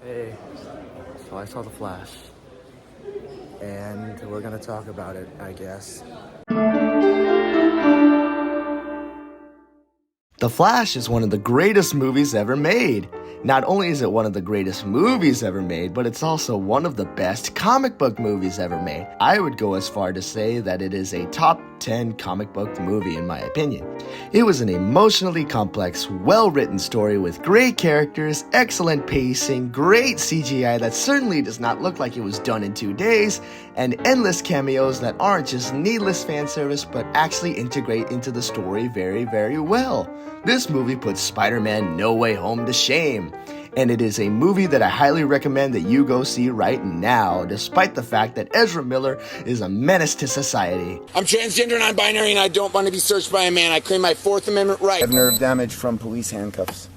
Hey, so I saw The Flash, and we're gonna talk about it, I guess. The Flash is one of the greatest movies ever made. Not only is it one of the greatest movies ever made, but it's also one of the best comic book movies ever made. I would go as far to say that it is a top 10 comic book movie in my opinion. It was an emotionally complex, well-written story with great characters, excellent pacing, great CGI that certainly does not look like it was done in 2 days, and endless cameos that aren't just needless fan service but actually integrate into the story very, very well. This movie puts Spider-Man No Way Home to shame, and it is a movie that I highly recommend that you go see right now, despite the fact that Ezra Miller is a menace to society. I'm transgender, non-binary, and I don't want to be searched by a man. I claim my Fourth Amendment right. I have nerve damage from police handcuffs.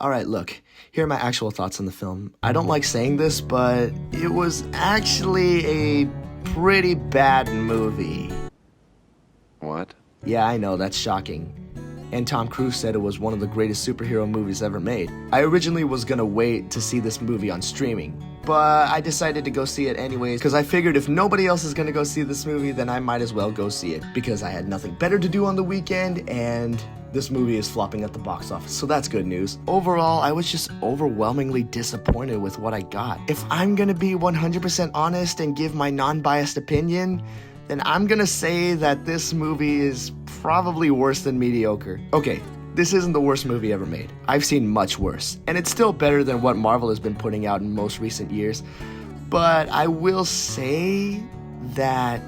Alright, look, here are my actual thoughts on the film. I don't like saying this, but it was actually a pretty bad movie. What? Yeah, I know, that's shocking. And Tom Cruise said it was one of the greatest superhero movies ever made. I originally was gonna wait to see this movie on streaming, but I decided to go see it anyways because I figured if nobody else is gonna go see this movie, then I might as well go see it because I had nothing better to do on the weekend and this movie is flopping at the box office, so that's good news. Overall, I was just overwhelmingly disappointed with what I got. If I'm gonna be 100% honest and give my non-biased opinion, then I'm gonna say that this movie is probably worse than mediocre. Okay, this isn't the worst movie ever made. I've seen much worse, and it's still better than what Marvel has been putting out in most recent years, but I will say that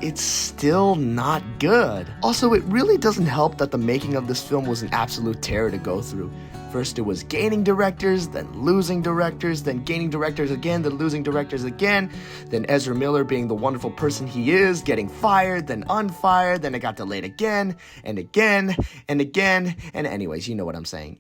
it's still not good. Also, it really doesn't help that the making of this film was an absolute terror to go through. First it was gaining directors, then losing directors, then gaining directors again, then losing directors again, then Ezra Miller being the wonderful person he is, getting fired, then unfired, then it got delayed again, and again, and again, and anyways, you know what I'm saying.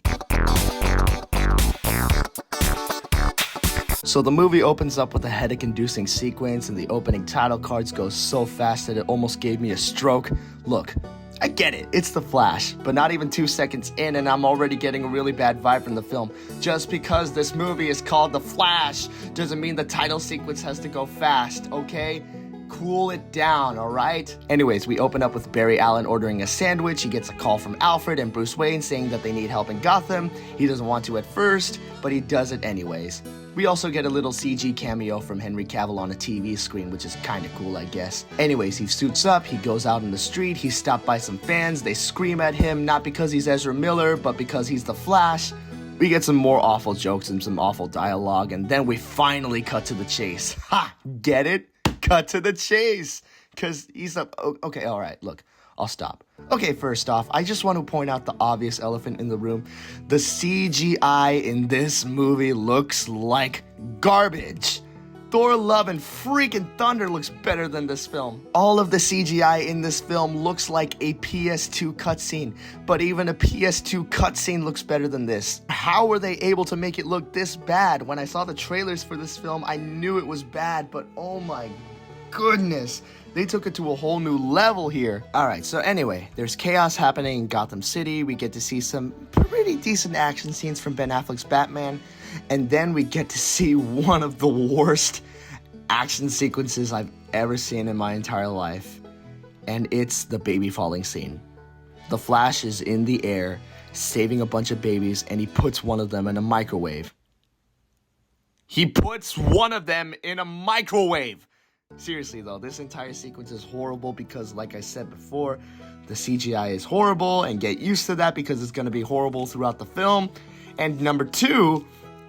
So the movie opens up with a headache-inducing sequence, and the opening title cards go so fast that it almost gave me a stroke. Look, I get it, it's The Flash, but not even 2 seconds in and I'm already getting a really bad vibe from the film. Just because this movie is called The Flash doesn't mean the title sequence has to go fast, okay? Cool it down, alright? Anyways, we open up with Barry Allen ordering a sandwich. He gets a call from Alfred and Bruce Wayne saying that they need help in Gotham. He doesn't want to at first, but he does it anyways. We also get a little CG cameo from Henry Cavill on a TV screen, which is kinda cool, I guess. Anyways, he suits up, he goes out in the street, he's stopped by some fans, they scream at him, not because he's Ezra Miller, but because he's the Flash. We get some more awful jokes and some awful dialogue, and then we finally cut to the chase. Ha! Get it? Cut to the chase! Cause he's a... Okay, alright, look. I'll stop. Okay, first off, I just want to point out the obvious elephant in the room. The CGI in this movie looks like garbage. Thor Love and freaking Thunder looks better than this film. All of the CGI in this film looks like a PS2 cutscene, but even a PS2 cutscene looks better than this. How were they able to make it look this bad? When I saw the trailers for this film, I knew it was bad, but oh my goodness. They took it to a whole new level here. Alright, so anyway, there's chaos happening in Gotham City. We get to see some pretty decent action scenes from Ben Affleck's Batman. And then we get to see one of the worst action sequences I've ever seen in my entire life. And it's the baby falling scene. The Flash is in the air, saving a bunch of babies, and he puts one of them in a microwave. He puts one of them in a microwave! Seriously though, this entire sequence is horrible because, like I said before, the CGI is horrible, and get used to that because it's going to be horrible throughout the film. And number two,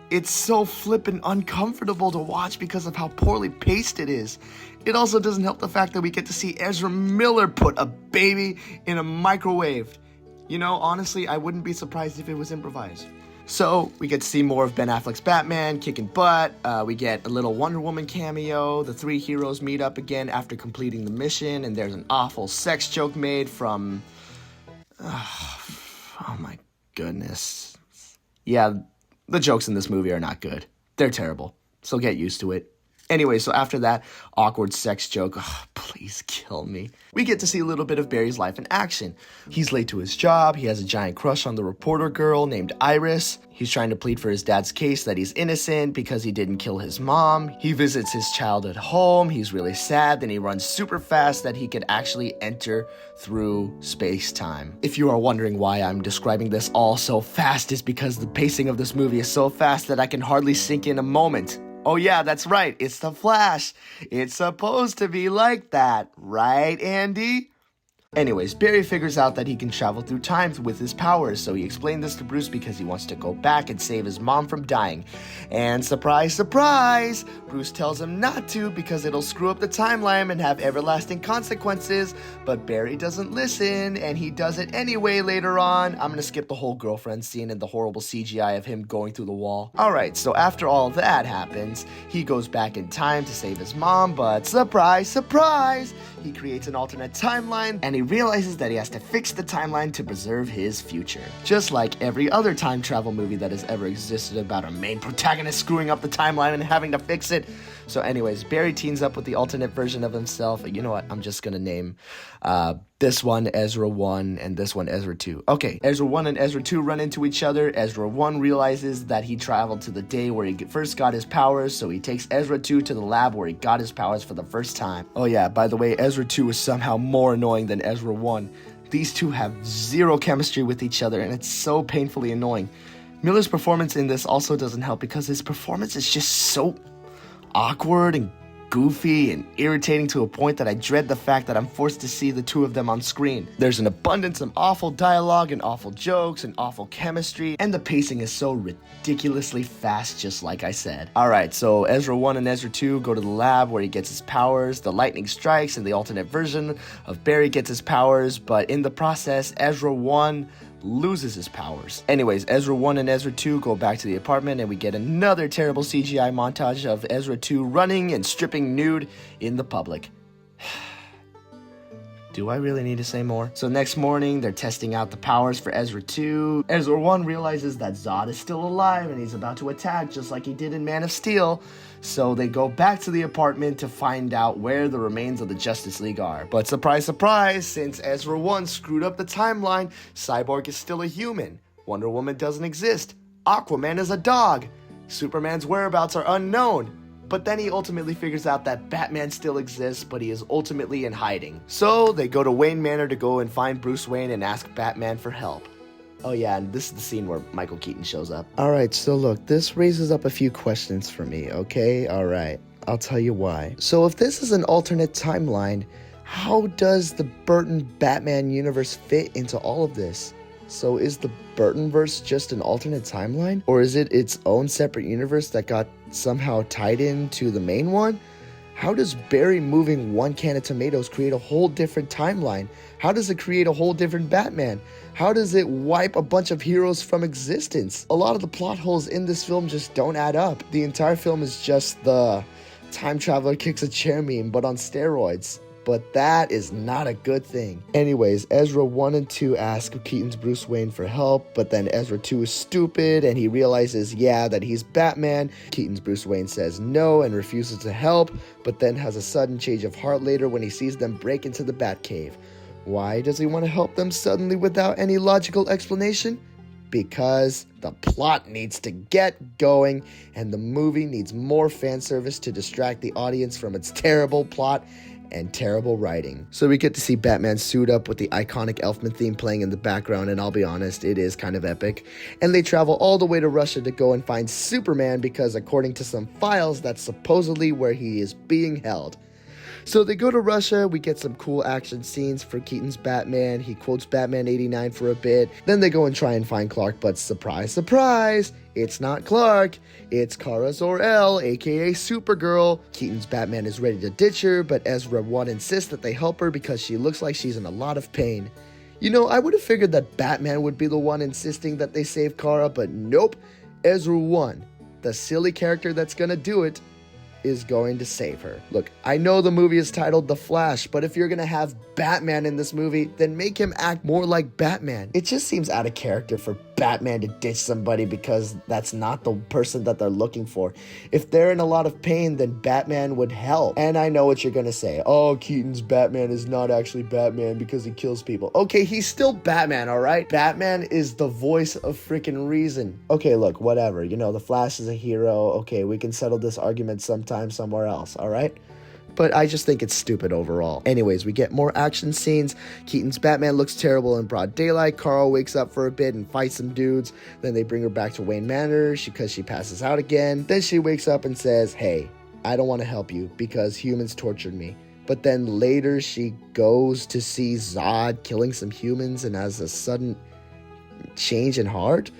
it's so flippin' uncomfortable to watch because of how poorly paced it is. It also doesn't help the fact that we get to see Ezra Miller put a baby in a microwave. You know, honestly, I wouldn't be surprised if it was improvised. So, we get to see more of Ben Affleck's Batman kicking butt, we get a little Wonder Woman cameo, the three heroes meet up again after completing the mission, and there's an awful sex joke made from... oh my goodness. Yeah, the jokes in this movie are not good. They're terrible, so get used to it. Anyway, so after that awkward sex joke, Please kill me. We get to see a little bit of Barry's life in action. He's late to his job, he has a giant crush on the reporter girl named Iris. He's trying to plead for his dad's case that he's innocent because he didn't kill his mom. He visits his childhood home, he's really sad, then he runs super fast that he could actually enter through space-time. If you are wondering why I'm describing this all so fast, it's because the pacing of this movie is so fast that I can hardly sink in a moment. Oh yeah, that's right, it's the Flash. It's supposed to be like that, right, Andy? Anyways, Barry figures out that he can travel through time with his powers, so he explained this to Bruce because he wants to go back and save his mom from dying. And surprise, surprise, Bruce tells him not to because it'll screw up the timeline and have everlasting consequences, but Barry doesn't listen, and he does it anyway later on. I'm gonna skip the whole girlfriend scene and the horrible CGI of him going through the wall. Alright, so after all that happens, he goes back in time to save his mom, but surprise, surprise, he creates an alternate timeline, and he realizes that he has to fix the timeline to preserve his future. Just like every other time travel movie that has ever existed about a main protagonist screwing up the timeline and having to fix it. So anyways, Barry teams up with the alternate version of himself. You know what? I'm just gonna name this one Ezra 1 and this one Ezra 2. Okay, Ezra 1 and Ezra 2 run into each other. Ezra 1 realizes that he traveled to the day where he first got his powers, so he takes Ezra 2 to the lab where he got his powers for the first time. Oh yeah, by the way, Ezra 2 is somehow more annoying than Ezra 1. These two have zero chemistry with each other, and it's so painfully annoying. Miller's performance in this also doesn't help because his performance is just so awkward and goofy and irritating to a point that I dread the fact that I'm forced to see the two of them on screen. There's an abundance of awful dialogue and awful jokes and awful chemistry, and the pacing is so ridiculously fast, just like I said. Alright, so Ezra 1 and Ezra 2 go to the lab where he gets his powers, the lightning strikes, and the alternate version of Barry gets his powers, but in the process, Ezra 1 loses his powers. Anyways, Ezra 1 and Ezra 2 go back to the apartment, and we get another terrible CGI montage of Ezra 2 running and stripping nude in the public. Do I really need to say more? So next morning, they're testing out the powers for Ezra 2. Ezra 1 realizes that Zod is still alive and he's about to attack just like he did in Man of Steel. So they go back to the apartment to find out where the remains of the Justice League are. But surprise, surprise, since Ezra 1 screwed up the timeline, Cyborg is still a human. Wonder Woman doesn't exist. Aquaman is a dog. Superman's whereabouts are unknown. But then he ultimately figures out that Batman still exists, but he is ultimately in hiding. So they go to Wayne Manor to go and find Bruce Wayne and ask Batman for help. Oh yeah, and this is the scene where Michael Keaton shows up. Alright, so look, this raises up a few questions for me, okay? Alright, I'll tell you why. So if this is an alternate timeline, how does the Burton Batman universe fit into all of this? So is the Burtonverse just an alternate timeline? Or is it its own separate universe that got somehow tied into the main one? How does Barry moving one can of tomatoes create a whole different timeline? How does it create a whole different Batman? How does it wipe a bunch of heroes from existence? A lot of the plot holes in this film just don't add up. The entire film is just the time traveler kicks a chair meme, but on steroids. But that is not a good thing. Anyways, Ezra 1 and 2 ask Keaton's Bruce Wayne for help, but then Ezra 2 is stupid and he realizes, yeah, that he's Batman. Keaton's Bruce Wayne says no and refuses to help, but then has a sudden change of heart later when he sees them break into the Batcave. Why does he want to help them suddenly without any logical explanation? Because the plot needs to get going and the movie needs more fan service to distract the audience from its terrible plot and terrible writing. So we get to see Batman suit up with the iconic Elfman theme playing in the background, and I'll be honest, it is kind of epic. And they travel all the way to Russia to go and find Superman because according to some files, that's supposedly where he is being held. So they go to Russia, we get some cool action scenes for Keaton's Batman, he quotes Batman 89 for a bit, then they go and try and find Clark, but surprise, surprise, it's not Clark, it's Kara Zor-El, aka Supergirl. Keaton's Batman is ready to ditch her, but Ezra 1 insists that they help her because she looks like she's in a lot of pain. You know, I would have figured that Batman would be the one insisting that they save Kara, but nope, Ezra 1, the silly character that's gonna do it, is going to save her. Look, I know the movie is titled The Flash, but if you're gonna have Batman in this movie, then make him act more like Batman. It just seems out of character for Batman to ditch somebody because that's not the person that they're looking for. If they're in a lot of pain, then Batman would help. And I know what you're gonna say. Oh, Keaton's Batman is not actually Batman because he kills people. Okay, he's still Batman, alright? Batman is the voice of freaking reason. Okay, look, whatever. You know, the Flash is a hero. Okay, we can settle this argument sometime somewhere else, alright? But I just think it's stupid overall. Anyways, we get more action scenes. Keaton's Batman looks terrible in broad daylight. Carl wakes up for a bit and fights some dudes. Then they bring her back to Wayne Manor because she passes out again. Then she wakes up and says, hey, I don't want to help you because humans tortured me. But then later she goes to see Zod killing some humans and has a sudden change in heart.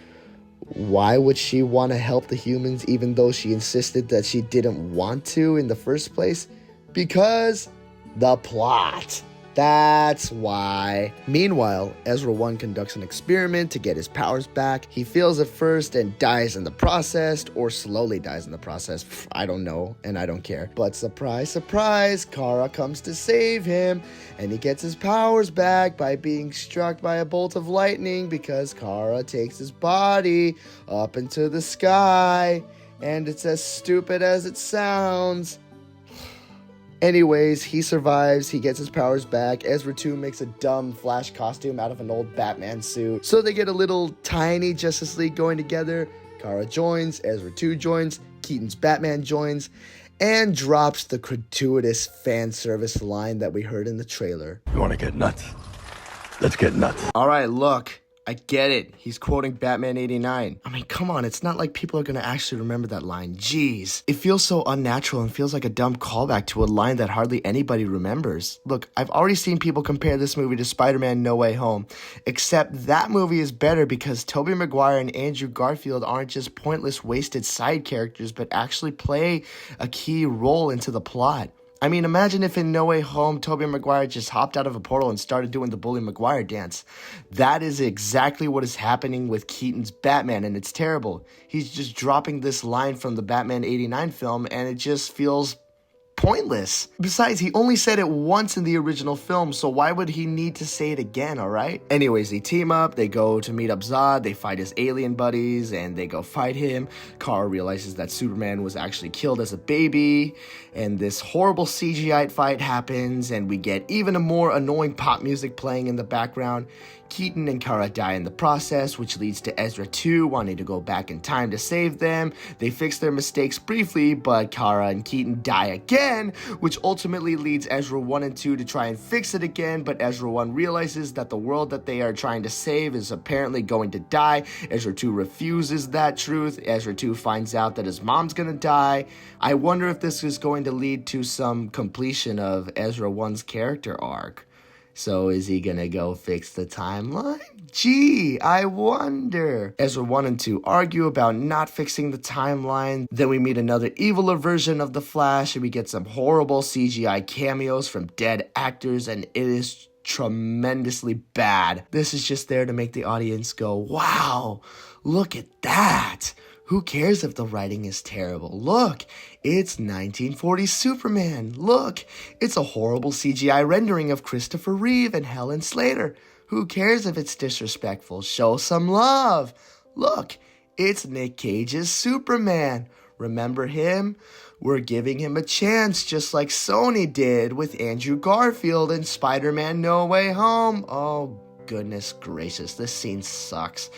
Why would she want to help the humans even though she insisted that she didn't want to in the first place? Because the plot. That's why. Meanwhile, Ezra 1 conducts an experiment to get his powers back. He fails at first and dies in the process, or slowly dies in the process. I don't know, and I don't care. But surprise, surprise, Kara comes to save him, and he gets his powers back by being struck by a bolt of lightning because Kara takes his body up into the sky. And it's as stupid as it sounds. Anyways, he survives, he gets his powers back. Ezra 2 makes a dumb Flash costume out of an old Batman suit. So they get a little tiny Justice League going together. Kara joins, Ezra 2 joins, Keaton's Batman joins, and drops the gratuitous fan service line that we heard in the trailer. You want to get nuts? Let's get nuts. Alright, look. I get it. He's quoting Batman 89. I mean, come on. It's not like people are going to actually remember that line. Jeez. It feels so unnatural and feels like a dumb callback to a line that hardly anybody remembers. Look, I've already seen people compare this movie to Spider-Man No Way Home. Except that movie is better because Tobey Maguire and Andrew Garfield aren't just pointless, wasted side characters, but actually play a key role into the plot. I mean, imagine if in No Way Home, Tobey Maguire just hopped out of a portal and started doing the Bully Maguire dance. That is exactly what is happening with Keaton's Batman, and it's terrible. He's just dropping this line from the Batman 89 film, and it just feels pointless. Besides, he only said it once in the original film, so why would he need to say it again, alright? Anyways, they team up, they go to meet up Zod, they fight his alien buddies, and they go fight him. Kara realizes that Superman was actually killed as a baby, and this horrible CGI fight happens, and we get even a more annoying pop music playing in the background. Keaton and Kara die in the process, which leads to Ezra 2 wanting to go back in time to save them. They fix their mistakes briefly, but Kara and Keaton die again, which ultimately leads Ezra 1 and 2 to try and fix it again, but Ezra 1 realizes that the world that they are trying to save is apparently going to die. Ezra 2 refuses that truth. Ezra 2 finds out that his mom's gonna die. I wonder if this is going to lead to some completion of Ezra 1's character arc. So is he gonna go fix the timeline? Gee, I wonder. Ezra 1 and 2 argue about not fixing the timeline. Then we meet another eviler version of the Flash, and we get some horrible CGI cameos from dead actors, and it is tremendously bad. This is just there to make the audience go, wow, look at that. Who cares if the writing is terrible? Look, it's 1940 Superman. Look, it's a horrible CGI rendering of Christopher Reeve and Helen Slater. Who cares if it's disrespectful? Show some love. Look, it's Nick Cage's Superman. Remember him? We're giving him a chance just like Sony did with Andrew Garfield in Spider-Man No Way Home. Oh, goodness gracious, this scene sucks.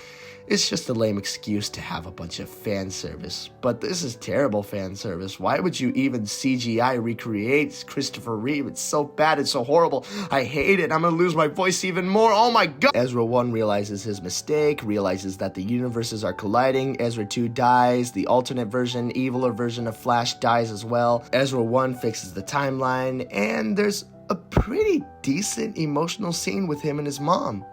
It's just a lame excuse to have a bunch of fan service. But this is terrible fan service. Why would you even CGI recreate Christopher Reeve? It's so bad, it's so horrible. I hate it. I'm gonna lose my voice even more. Oh my god. Ezra 1 realizes his mistake, realizes that the universes are colliding. Ezra 2 dies. The alternate version, eviler version of Flash dies as well. Ezra 1 fixes the timeline, and there's a pretty decent emotional scene with him and his mom.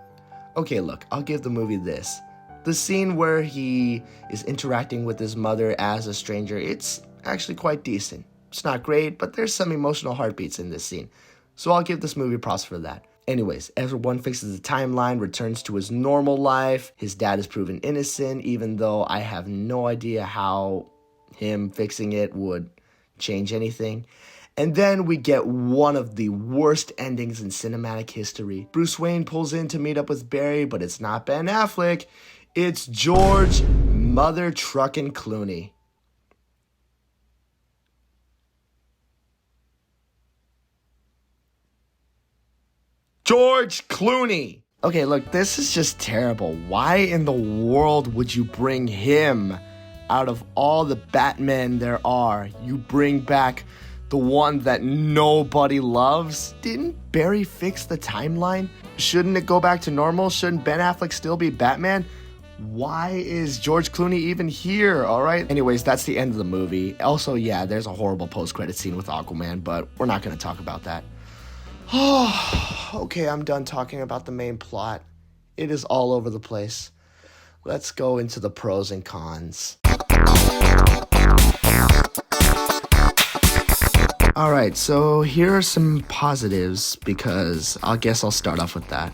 Okay, look, I'll give the movie this. The scene where he is interacting with his mother as a stranger, it's actually quite decent. It's not great, but there's some emotional heartbeats in this scene. So I'll give this movie props for that. Anyways, Ezra 1 fixes the timeline, returns to his normal life. His dad is proven innocent, even though I have no idea how him fixing it would change anything. And then we get one of the worst endings in cinematic history. Bruce Wayne pulls in to meet up with Barry, but it's not Ben Affleck. It's George Mother Truckin' Clooney. George Clooney. Okay, look, this is just terrible. Why in the world would you bring him out of all the Batmen there are? You bring back the one that nobody loves? Didn't Barry fix the timeline? Shouldn't it go back to normal? Shouldn't Ben Affleck still be Batman? Why is George Clooney even here, alright? Anyways, that's the end of the movie. Also, yeah, there's a horrible post-credit scene with Aquaman, but we're not going to talk about that. Okay, I'm done talking about the main plot. It is all over the place. Let's go into the pros and cons. Alright, so here are some positives because I guess I'll start off with that.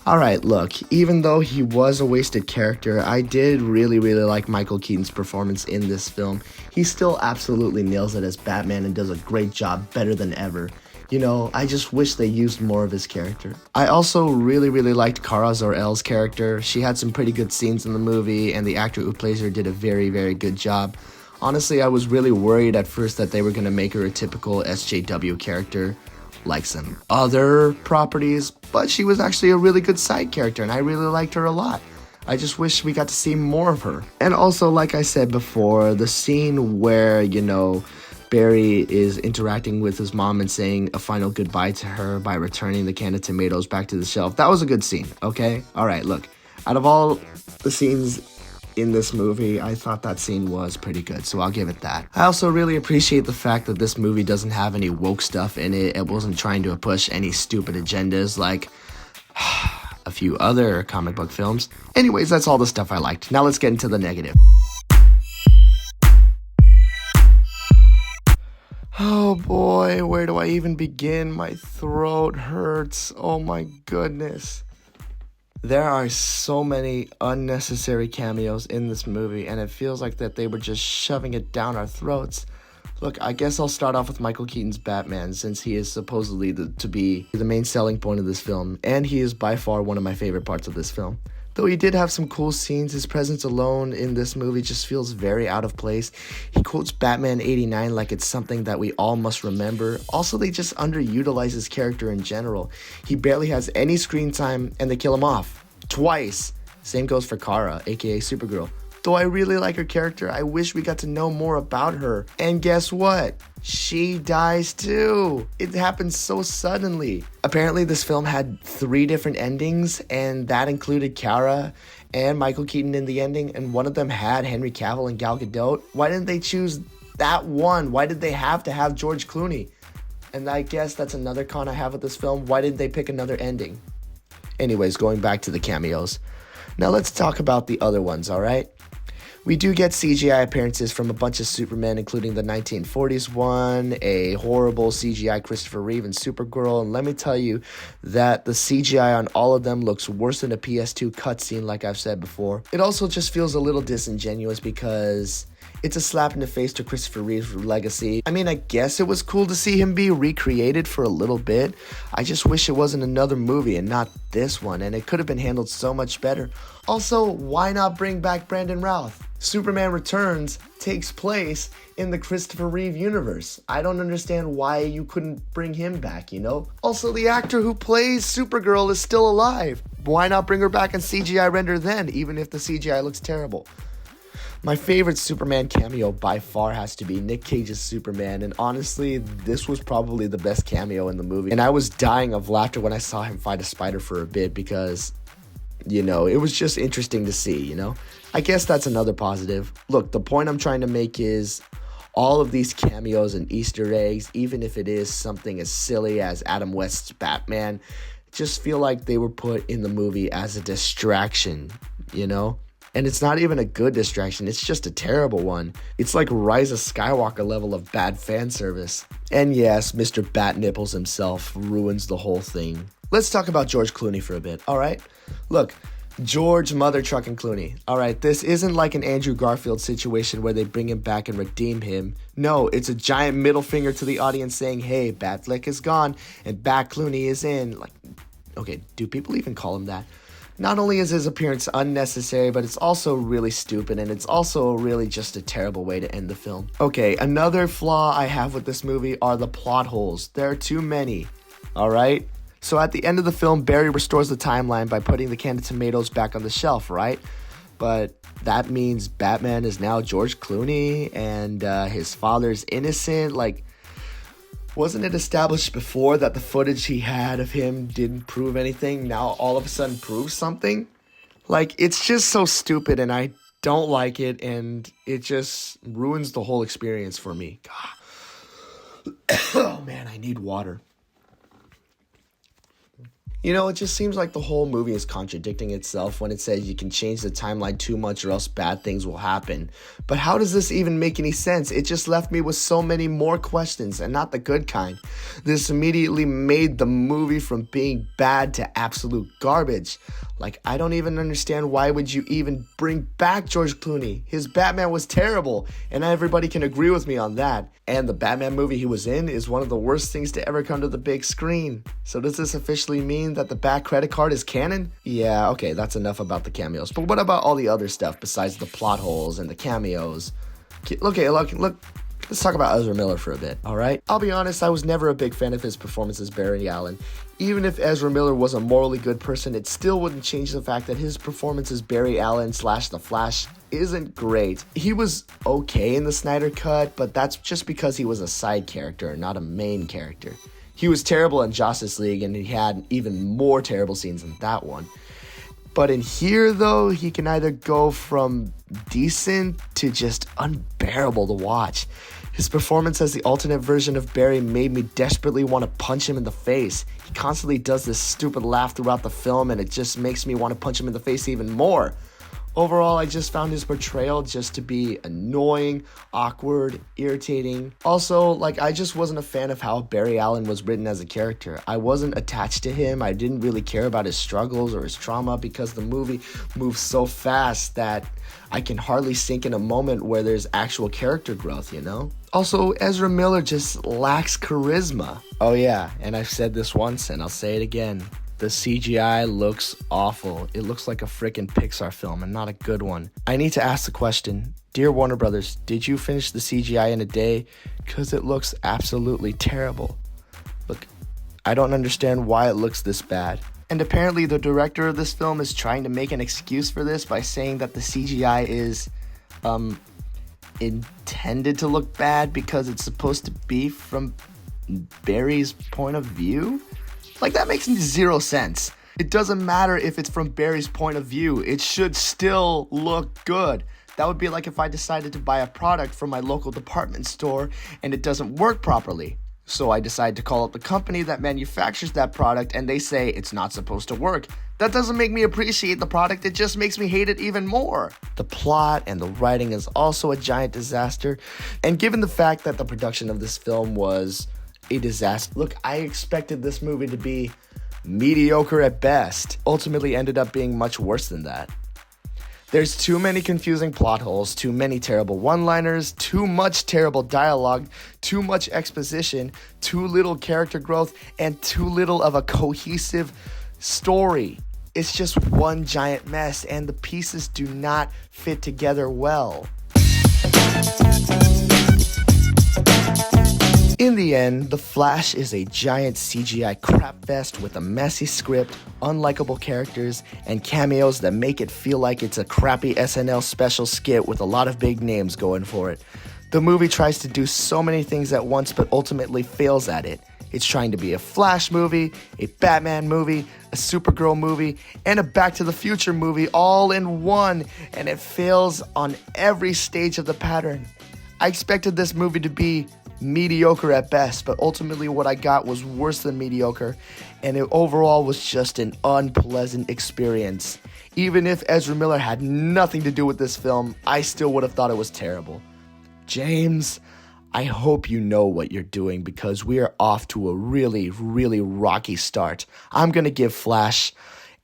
Alright, look, even though he was a wasted character, I did really like Michael Keaton's performance in this film. He still absolutely nails it as Batman and does a great job, better than ever. You know, I just wish they used more of his character. I also really liked Kara Zor-El's character. She had some pretty good scenes in the movie, and the actor who plays her did a very good job. Honestly, I was really worried at first that they were going to make her a typical SJW character, like some other properties, but she was actually a really good side character, and I really liked her a lot. I just wish we got to see more of her. And also, like I said before, the scene where, you know, Barry is interacting with his mom and saying a final goodbye to her by returning the can of tomatoes back to the shelf. That was a good scene, okay? Alright, look, out of all the scenes in this movie, I thought that scene was pretty good, so I'll give it that. I also really appreciate the fact that this movie doesn't have any woke stuff in it. It wasn't trying to push any stupid agendas like a few other comic book films. Anyways, that's all the stuff I liked. Now let's get into the negative. Oh boy, where do I even begin? My throat hurts. Oh my goodness. There are so many unnecessary cameos in this movie, and it feels like that they were just shoving it down our throats. Look, I guess I'll start off with Michael Keaton's Batman, since he is supposedly to be the main selling point of this film, and he is by far one of my favorite parts of this film. Though he did have some cool scenes, his presence alone in this movie just feels very out of place. He quotes Batman 89 like it's something that we all must remember. Also, they just underutilize his character in general. He barely has any screen time, and they kill him off. Twice. Same goes for Kara, aka Supergirl. Though I really like her character, I wish we got to know more about her. And guess what? She dies too. It happened so suddenly. Apparently this film had 3 different endings, and that included Kara and Michael Keaton in the ending, and one of them had Henry Cavill and Gal Gadot. Why didn't they choose that one? Why did they have to have George Clooney? And I guess that's another con I have with this film. Why did they pick another ending? Anyways, going back to the cameos. Now let's talk about the other ones, alright? We do get CGI appearances from a bunch of Supermen, including the 1940s one, a horrible CGI Christopher Reeve and Supergirl, and let me tell you that the CGI on all of them looks worse than a PS2 cutscene, like I've said before. It also just feels a little disingenuous because it's a slap in the face to Christopher Reeve's legacy. I mean, I guess it was cool to see him be recreated for a little bit. I just wish it wasn't another movie and not this one, and it could have been handled so much better. Also, why not bring back Brandon Routh? Superman Returns takes place in the Christopher Reeve universe. I don't understand why you couldn't bring him back, you know? Also, the actor who plays Supergirl is still alive. Why not bring her back in CGI render then, even if the CGI looks terrible? My favorite Superman cameo by far has to be Nick Cage's Superman, and honestly, this was probably the best cameo in the movie. And I was dying of laughter when I saw him fight a spider for a bit because, you know, it was just interesting to see, you know? I guess that's another positive. Look, the point I'm trying to make is all of these cameos and Easter eggs, even if it is something as silly as Adam West's Batman, just feel like they were put in the movie as a distraction, you know? And it's not even a good distraction, it's just a terrible one. It's like Rise of Skywalker level of bad fan service. And yes, Mr. Bat Nipples himself ruins the whole thing. Let's talk about George Clooney for a bit, alright? Look, George Mother Truckin' Clooney. Alright, this isn't like an Andrew Garfield situation where they bring him back and redeem him. No, it's a giant middle finger to the audience saying, hey, Batfleck is gone and Bat Clooney is in. Like, okay, do people even call him that? Not only is his appearance unnecessary, but it's also really stupid, and it's also really just a terrible way to end the film. Okay, another flaw I have with this movie are the plot holes. There are too many, alright? So at the end of the film, Barry restores the timeline by putting the can of tomatoes back on the shelf, right? But that means Batman is now George Clooney, and his father's innocent. Like, wasn't it established before that the footage he had of him didn't prove anything? Now all of a sudden proves something? Like, it's just so stupid, and I don't like it, and it just ruins the whole experience for me. God. Oh man, I need water. You know, it just seems like the whole movie is contradicting itself when it says you can change the timeline too much or else bad things will happen. But how does this even make any sense? It just left me with so many more questions, and not the good kind. This immediately made the movie from being bad to absolute garbage. Like, I don't even understand why would you even bring back George Clooney? His Batman was terrible, and everybody can agree with me on that. And the Batman movie he was in is one of the worst things to ever come to the big screen. So does this officially mean that the Bat credit card is canon? Yeah, okay, that's enough about the cameos. But what about all the other stuff besides the plot holes and the cameos? Look, let's talk about Ezra Miller for a bit, alright? I'll be honest, I was never a big fan of his performance as Barry Allen. Even if Ezra Miller was a morally good person, it still wouldn't change the fact that his performance as Barry Allen / The Flash isn't great. He was okay in the Snyder Cut, but that's just because he was a side character, not a main character. He was terrible in Justice League, and he had even more terrible scenes in that one. But in here, though, he can either go from decent to just unbearable to watch. His performance as the alternate version of Barry made me desperately want to punch him in the face. He constantly does this stupid laugh throughout the film, and it just makes me want to punch him in the face even more. Overall, I just found his portrayal just to be annoying, awkward, irritating. Also, I just wasn't a fan of how Barry Allen was written as a character. I wasn't attached to him. I didn't really care about his struggles or his trauma because the movie moves so fast that I can hardly sink in a moment where there's actual character growth, you know? Also, Ezra Miller just lacks charisma. Oh yeah, and I've said this once and I'll say it again. The CGI looks awful. It looks like a frickin' Pixar film and not a good one. I need to ask the question, dear Warner Brothers, did you finish the CGI in a day? Because it looks absolutely terrible. Look, I don't understand why it looks this bad. And apparently the director of this film is trying to make an excuse for this by saying that the CGI is, intended to look bad because it's supposed to be from Barry's point of view? That makes zero sense. It doesn't matter if it's from Barry's point of view. It should still look good. That would be like if I decided to buy a product from my local department store and it doesn't work properly. So I decide to call up the company that manufactures that product and they say it's not supposed to work. That doesn't make me appreciate the product, it just makes me hate it even more. The plot and the writing is also a giant disaster. And given the fact that the production of this film was a disaster. Look, I expected this movie to be mediocre at best. Ultimately ended up being much worse than that. There's too many confusing plot holes, too many terrible one-liners, too much terrible dialogue, too much exposition, too little character growth, and too little of a cohesive story. It's just one giant mess, and the pieces do not fit together well. In the end, The Flash is a giant CGI crapfest with a messy script, unlikable characters, and cameos that make it feel like it's a crappy SNL special skit with a lot of big names going for it. The movie tries to do so many things at once but ultimately fails at it. It's trying to be a Flash movie, a Batman movie, a Supergirl movie, and a Back to the Future movie all in one, and it fails on every stage of the pattern. I expected this movie to be mediocre at best, but ultimately what I got was worse than mediocre, and it overall was just an unpleasant experience. Even if Ezra Miller had nothing to do with this film, I still would have thought it was terrible. James, I hope you know what you're doing because we are off to a really, really rocky start. I'm going to give Flash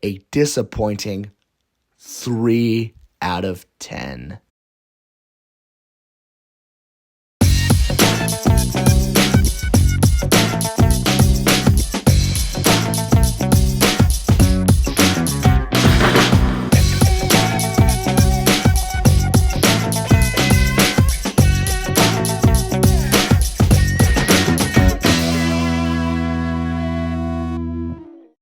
a disappointing 3 out of 10.